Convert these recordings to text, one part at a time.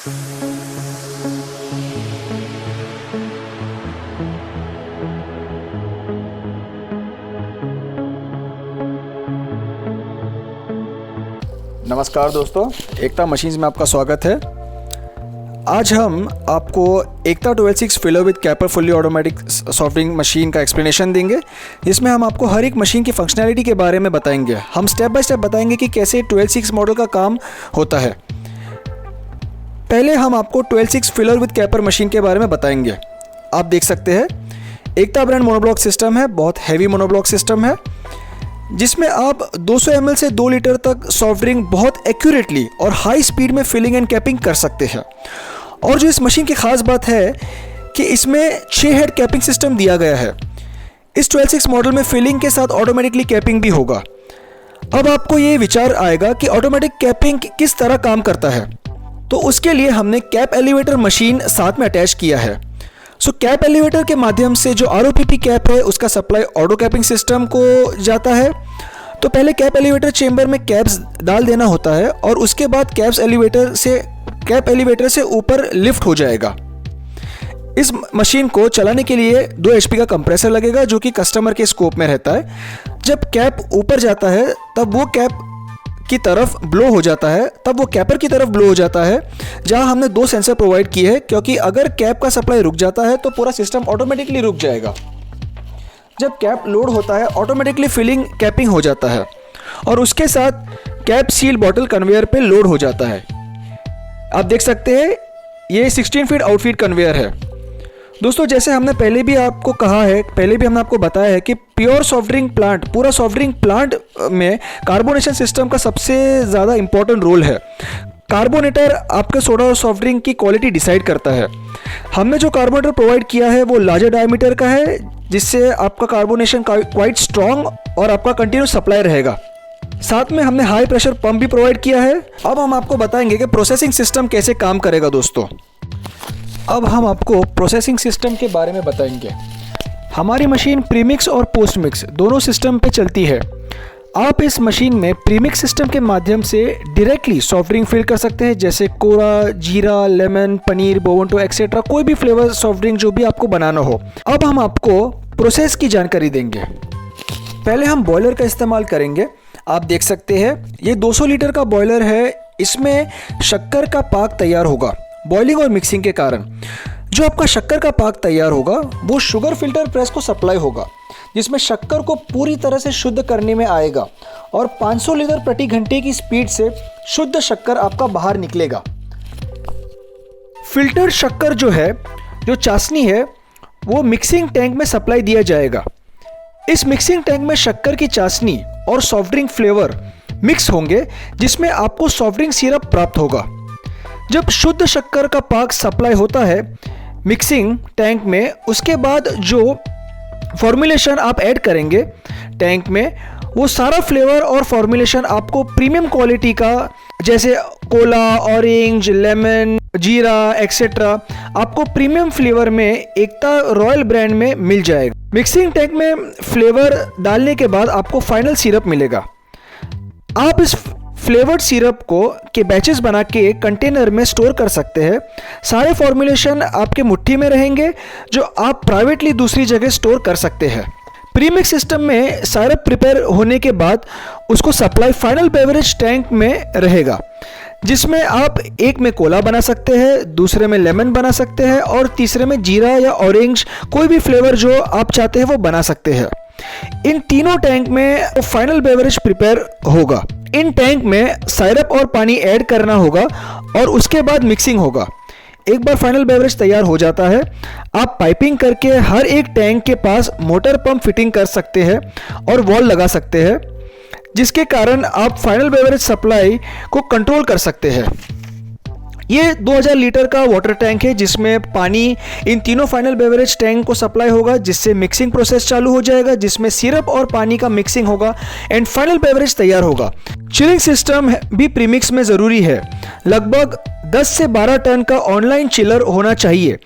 नमस्कार दोस्तों, एकता मशीन्स में आपका स्वागत है। आज हम आपको Ekta 126 filler with capper fully automatic soft drink machine का एक्सप्लेनेशन देंगे, जिसमें हम आपको हर एक मशीन की फंक्शनैलिटी के बारे में बताएंगे। हम स्टेप बाय स्टेप बताएंगे कि कैसे 126 मॉडल का काम होता है। पहले हम आपको 126 फिलर विद कैपर मशीन के बारे में बताएंगे। आप देख सकते हैं एकता ब्रांड मोनोब्लॉक सिस्टम है, बहुत हैवी मोनोब्लॉक सिस्टम है, जिसमें आप 200 ml से 2 लीटर तक सॉफ्ट ड्रिंक बहुत एक्यूरेटली और हाई स्पीड में फिलिंग एंड कैपिंग कर सकते हैं। और जो इस मशीन की खास बात है कि इसमें 6 हेड कैपिंग सिस्टम दिया गया है। इस 126 मॉडल में फिलिंग के साथ ऑटोमेटिकली कैपिंग भी होगा। अब आपको ये विचार आएगा कि ऑटोमेटिक कैपिंग किस तरह काम करता है, तो उसके लिए हमने कैप एलिवेटर मशीन साथ में अटैच किया है। कैप एलिवेटर के माध्यम से जो ROPP कैप है उसका सप्लाई ऑटो कैपिंग सिस्टम को जाता है। तो पहले कैप एलिवेटर चेंबर में कैप्स डाल देना होता है और उसके बाद कैप एलिवेटर से ऊपर लिफ्ट हो जाएगा। इस मशीन को चलाने के लिए 2 HP का कंप्रेसर लगेगा, जो कि कस्टमर के स्कोप में रहता है। जब कैप ऊपर जाता है तब वो कैप की तरफ ब्लो हो जाता है, तब वो कैपर की तरफ ब्लो हो जाता है, जहां हमने 2 सेंसर प्रोवाइड किए हैं, क्योंकि अगर कैप का सप्लाई रुक जाता है तो पूरा सिस्टम ऑटोमेटिकली रुक जाएगा। जब कैप लोड होता है ऑटोमेटिकली फिलिंग कैपिंग हो जाता है और उसके साथ कैप सील बॉटल कन्वेयर पे लोड हो जाता है। आप देख सकते हैं ये 16 फीट आउटफीट कन्वेयर है। दोस्तों, जैसे हमने पहले भी हमने आपको बताया है कि पूरा सॉफ्ट ड्रिंक प्लांट में कार्बोनेशन सिस्टम का सबसे ज़्यादा इंपॉर्टेंट रोल है। कार्बोनेटर आपके सोडा और सॉफ्ट ड्रिंक की क्वालिटी डिसाइड करता है। हमने जो कार्बोनेटर प्रोवाइड किया है वो लार्जर डायमीटर का है, जिससे आपका कार्बोनेशन क्वाइट स्ट्रॉन्ग और आपका कंटिन्यूस सप्लाई रहेगा। साथ में हमने हाई प्रेशर पंप भी प्रोवाइड किया है। अब हम आपको बताएंगे कि प्रोसेसिंग सिस्टम कैसे काम करेगा। दोस्तों, अब हम आपको प्रोसेसिंग सिस्टम के बारे में बताएंगे। हमारी मशीन प्रीमिक्स और पोस्ट मिक्स दोनों सिस्टम पे चलती है। आप इस मशीन में प्रीमिक्स सिस्टम के माध्यम से डायरेक्टली सॉफ्ट ड्रिंक फिल कर सकते हैं, जैसे कोरा, जीरा, लेमन, पनीर, बोवंटो एक्सेट्रा, कोई भी फ्लेवर सॉफ्ट ड्रिंक जो भी आपको बनाना हो। अब हम आपको प्रोसेस की जानकारी देंगे। पहले हम बॉयलर का इस्तेमाल करेंगे। आप देख सकते हैं ये 200 लीटर का बॉयलर है। इसमें शक्कर का पाक तैयार होगा। बॉइलिंग और मिक्सिंग के कारण जो आपका शक्कर का पाक तैयार होगा वो शुगर फिल्टर प्रेस को सप्लाई होगा, जिसमें शक्कर को पूरी तरह से शुद्ध करने में आएगा और 500 लीटर प्रति घंटे की स्पीड से शुद्ध शक्कर आपका बाहर निकलेगा। फिल्टर शक्कर जो चाशनी है वो मिक्सिंग टैंक में सप्लाई दिया जाएगा। इस मिक्सिंग टैंक में शक्कर की चाशनी और सॉफ्ट ड्रिंक फ्लेवर मिक्स होंगे, जिसमें आपको सॉफ्ट ड्रिंक सिरप प्राप्त होगा। जब शुद्ध शक्कर का पाक सप्लाई होता है मिक्सिंग टैंक में, उसके बाद जो फॉर्मुलेशन आप ऐड करेंगे टैंक में, वो सारा फ्लेवर और फॉर्मुलेशन आपको प्रीमियम क्वालिटी का, जैसे कोला, ऑरेंज, लेमन, जीरा एक्सेट्रा, आपको प्रीमियम फ्लेवर में एकता रॉयल ब्रांड में मिल जाएगा। मिक्सिंग टैंक में फ्लेवर डालने के बाद आपको फाइनल सिरप मिलेगा। आप इस फ्लेवर्ड सिरप के बैचेस बना के कंटेनर में स्टोर कर सकते हैं। सारे फॉर्मुलेशन आपके मुट्ठी में रहेंगे, जो आप प्राइवेटली दूसरी जगह स्टोर कर सकते हैं। प्रीमिक्स सिस्टम में सिरप प्रिपेयर होने के बाद उसको सप्लाई फाइनल बेवरेज टैंक में रहेगा, जिसमें आप एक में कोला बना सकते हैं, दूसरे में लेमन बना सकते हैं और तीसरे में जीरा या ऑरेंज, कोई भी फ्लेवर जो आप चाहते हैं वो बना सकते हैं। इन तीनों टैंक में फाइनल बेवरेज प्रिपेयर होगा। इन टैंक में सिरप और पानी ऐड करना होगा और उसके बाद मिक्सिंग होगा। एक बार फाइनल बेवरेज तैयार हो जाता है, आप पाइपिंग करके हर एक टैंक के पास मोटर पंप फिटिंग कर सकते हैं और वॉल लगा सकते हैं, जिसके कारण आप फाइनल बेवरेज सप्लाई को कंट्रोल कर सकते हैं। ये 2000 लीटर का वाटर टैंक है, जिसमें पानी इन तीनों फाइनल बेवरेज टैंक को सप्लाई होगा, जिससे मिक्सिंग प्रोसेस चालू हो जाएगा, जिसमें सिरप और पानी का मिक्सिंग होगा एंड फाइनल बेवरेज तैयार होगा। चिलिंग सिस्टम भी प्रीमिक्स में ज़रूरी है। लगभग 10 से 12 टन का ऑनलाइन चिलर होना चाहिए,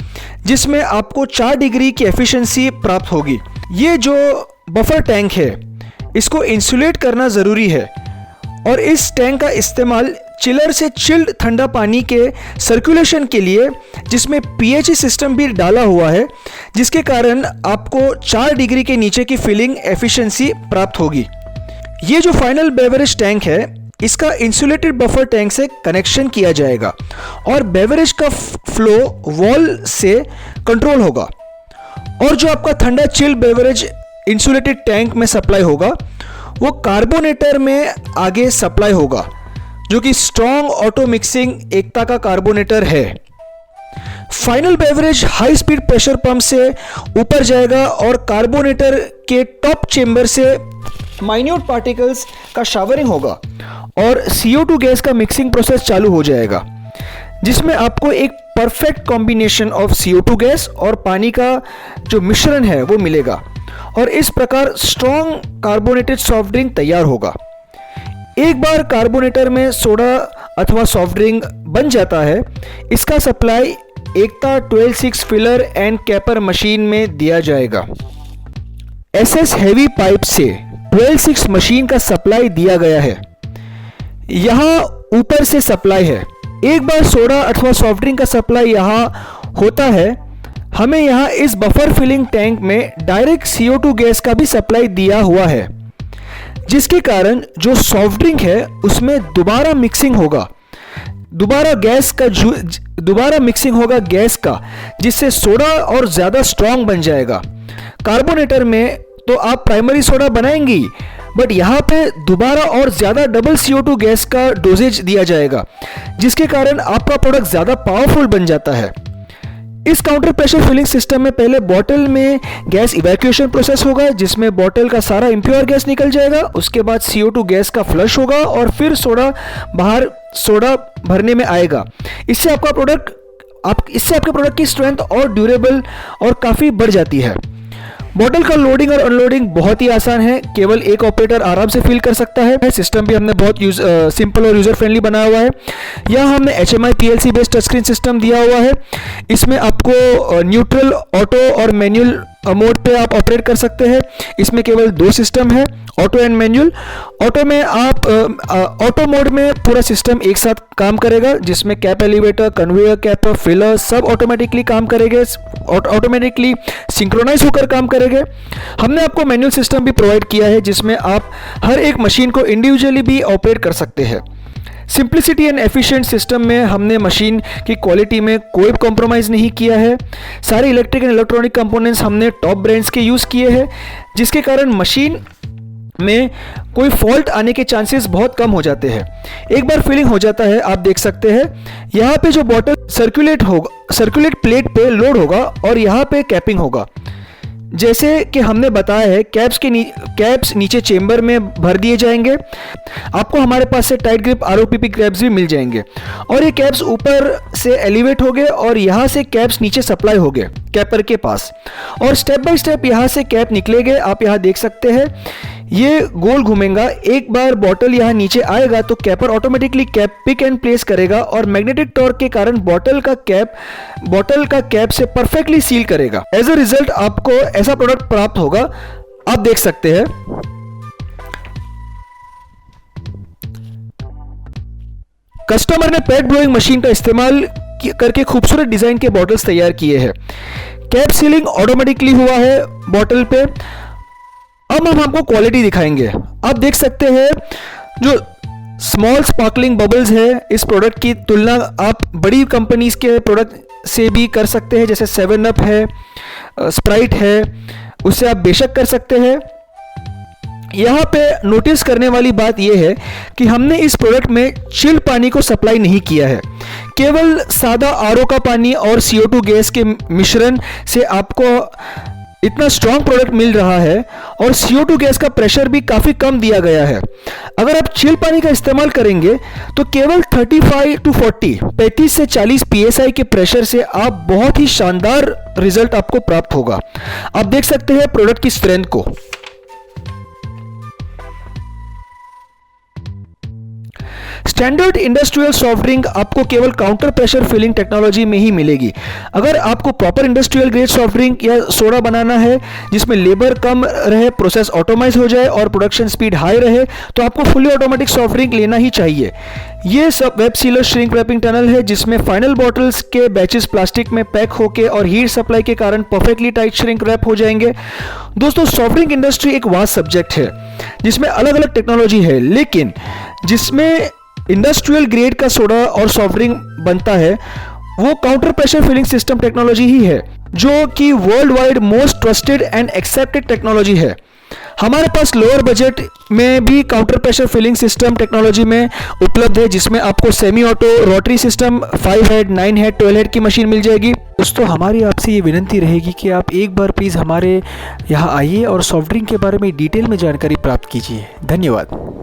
जिसमें आपको 4 डिग्री की एफिशिएंसी प्राप्त होगी। ये जो बफर टैंक है इसको इंसुलेट करना ज़रूरी है और इस टैंक का इस्तेमाल चिलर से चिल्ड ठंडा पानी के सर्कुलेशन के लिए, जिसमें पीएचई सिस्टम भी डाला हुआ है, जिसके कारण आपको 4 डिग्री के नीचे की फिलिंग एफिशिएंसी प्राप्त होगी। ये जो फाइनल बेवरेज टैंक है, इसका इंसुलेटेड बफर टैंक से कनेक्शन किया जाएगा और बेवरेज का फ्लो वॉल से कंट्रोल होगा। और जो आपका ठंडा चिल्ड बेवरेज इंसुलेटेड टैंक में सप्लाई होगा, वो कार्बोनेटर में आगे सप्लाई होगा, जो कि स्ट्रॉन्ग ऑटो मिक्सिंग एकता का कार्बोनेटर है। Final beverage high speed pressure pump से ऊपर जाएगा और कार्बोनेटर के टॉप चेंबर से माइन्यूट पार्टिकल्स का शावरिंग होगा और CO2 गैस का मिक्सिंग प्रोसेस चालू हो जाएगा, जिसमें आपको एक perfect combination of CO2 gas और पानी का जो मिश्रण है वो मिलेगा और इस प्रकार स्ट्रॉन्ग कार्बोनेटेड सॉफ्ट ड्रिंक तैयार होगा। एक बार कार्बोनेटर में सोडा अथवा सॉफ्ट ड्रिंक बन जाता है, इसका supply Ekta 12-6 filler and capper machine में दिया जाएगा। SS हेवी पाइप से 12-6 मशीन का सप्लाई दिया गया है। यहाँ ऊपर से सप्लाई है। एक बार सोडा अथवा सॉफ्ट ड्रिंक का सप्लाई यहाँ होता है, हमें यहाँ इस बफर फिलिंग टैंक में डायरेक्ट CO2 गैस का भी सप्लाई दिया हुआ है, जिसके कारण जो सॉफ्ट ड्रिंक है उसमें दोबारा मिक्सिंग होगा, दोबारा मिक्सिंग होगा गैस का, जिससे सोडा और ज़्यादा स्ट्रॉन्ग बन जाएगा। कार्बोनेटर में तो आप प्राइमरी सोडा बनाएंगी, बट यहाँ पे दोबारा और ज़्यादा डबल CO2 गैस का डोजेज दिया जाएगा, जिसके कारण आपका प्रोडक्ट ज़्यादा पावरफुल बन जाता है। इस काउंटर प्रेशर फिलिंग सिस्टम में पहले बॉटल में गैस इवैक्यूएशन प्रोसेस होगा, जिसमें बॉटल का सारा इम्प्योर गैस निकल जाएगा। उसके बाद CO2 गैस का फ्लश होगा और फिर सोडा भरने में आएगा। इससे आपके प्रोडक्ट की स्ट्रेंथ और ड्यूरेबल और काफ़ी बढ़ जाती है। बॉटल का लोडिंग और अनलोडिंग बहुत ही आसान है, केवल एक ऑपरेटर आराम से फिल कर सकता है। सिस्टम भी हमने बहुत सिंपल और यूजर फ्रेंडली बनाया हुआ है। यहाँ हमने HMI PLC based touch screen system दिया हुआ है। इसमें आपको न्यूट्रल, ऑटो और मैनुअल मोड पे आप ऑपरेट कर सकते हैं। इसमें केवल 2 सिस्टम है, ऑटो एंड मैनुअल। ऑटो में आप ऑटो मोड में पूरा सिस्टम एक साथ काम करेगा, जिसमें कैप एलिवेटर, कन्वेयर कैपर, फिलर सब ऑटोमेटिकली काम करेंगे, ऑटोमेटिकली सिंक्रोनाइज होकर काम करेंगे। हमने आपको मैनुअल सिस्टम भी प्रोवाइड किया है, जिसमें आप हर एक मशीन को इंडिविजुअली भी ऑपरेट कर सकते हैं। सिंप्लिसिटी एंड एफिशिएंट सिस्टम में हमने मशीन की क्वालिटी में कोई कॉम्प्रोमाइज़ नहीं किया है। सारे इलेक्ट्रिक एंड इलेक्ट्रॉनिक कंपोनेंट्स हमने टॉप ब्रांड्स के यूज़ किए हैं, जिसके कारण मशीन में कोई फॉल्ट आने के चांसेस बहुत कम हो जाते हैं। एक बार फिलिंग हो जाता है, आप देख सकते हैं यहाँ पे जो बॉटल सर्कुलेट प्लेट पे लोड होगा और यहाँ पे कैपिंग होगा। जैसे कि हमने बताया है, कैप्स नीचे चेंबर में भर दिए जाएंगे। आपको हमारे पास से टाइट ग्रिप ROPP कैप्स भी मिल जाएंगे और ये कैप्स ऊपर से एलिवेट हो गए और यहाँ से कैप्स नीचे सप्लाई हो गए कैपर के पास, और स्टेप बाय स्टेप यहाँ से कैप निकलेंगे। आप यहाँ देख सकते हैं ये गोल घूमेगा। एक बार बॉटल यहाँ नीचे आएगा तो capper automatically cap pick and place करेगा और मैग्नेटिक टॉर्क के कारण बॉटल का कैप से परफेक्टली सील करेगा। एज अ रिजल्ट आपको ऐसा प्रोडक्ट प्राप्त होगा। आप देख सकते हैं कस्टमर ने पैड ब्लोइंग मशीन का इस्तेमाल करके खूबसूरत डिजाइन के बॉटल्स तैयार किए हैं। कैप सीलिंग ऑटोमेटिकली हुआ है बॉटल पे। अब हम आपको क्वालिटी दिखाएंगे। आप देख सकते हैं जो स्मॉल स्पार्कलिंग बबल्स है, इस प्रोडक्ट की तुलना आप बड़ी कंपनीज के प्रोडक्ट से भी कर सकते हैं, जैसे 7up है, स्प्राइट है, उससे आप बेशक कर सकते हैं। यहाँ पे नोटिस करने वाली बात यह है कि हमने इस प्रोडक्ट में चिल्ड पानी को सप्लाई नहीं किया है, केवल सादा RO का पानी और CO2 गैस के मिश्रण से आपको इतना स्ट्रॉन्ग प्रोडक्ट मिल रहा है और CO2 गैस का प्रेशर भी काफ़ी कम दिया गया है। अगर आप चिल पानी का इस्तेमाल करेंगे तो केवल 35 से 40 PSI के प्रेशर से आप बहुत ही शानदार रिजल्ट आपको प्राप्त होगा। आप देख सकते हैं प्रोडक्ट की स्ट्रेंथ को। स्टैंडर्ड इंडस्ट्रियल सॉफ्ट ड्रिंक आपको केवल काउंटर प्रेशर फिलिंग टेक्नोलॉजी में ही मिलेगी। अगर आपको proper industrial grade soft drink या सोडा बनाना है जिसमें लेबर कम रहे, प्रोसेस ऑटोमाइज हो जाए और प्रोडक्शन स्पीड हाई रहे, तो आपको फुली ऑटोमेटिक सॉफ्ट ड्रिंक लेना ही चाहिए। ये सब web sealer shrink wrapping tunnel है जिसमें फाइनल बॉटल्स के बैचेस प्लास्टिक में पैक होके और हीट सप्लाई के कारण परफेक्टली टाइट श्रिंक रैप हो जाएंगे। दोस्तों, सॉफ्ट ड्रिंक इंडस्ट्री एक वास्ट सब्जेक्ट है जिसमें अलग अलग टेक्नोलॉजी है, लेकिन जिसमें इंडस्ट्रियल ग्रेड का सोडा और सॉफ्ट ड्रिंक बनता है वो counter pressure filling system technology ही है, जो कि world wide most trusted and accepted technology है। हमारे पास लोअर बजट में भी counter pressure filling system technology में उपलब्ध है, जिसमें आपको semi auto, rotary system, 5 head, 9 head, 12 head की मशीन मिल जाएगी। दोस्तों, हमारी आपसे ये विनती रहेगी कि आप एक बार प्लीज़ हमारे यहाँ आइए और सॉफ्ट ड्रिंक के बारे में डिटेल में जानकारी प्राप्त कीजिए। धन्यवाद।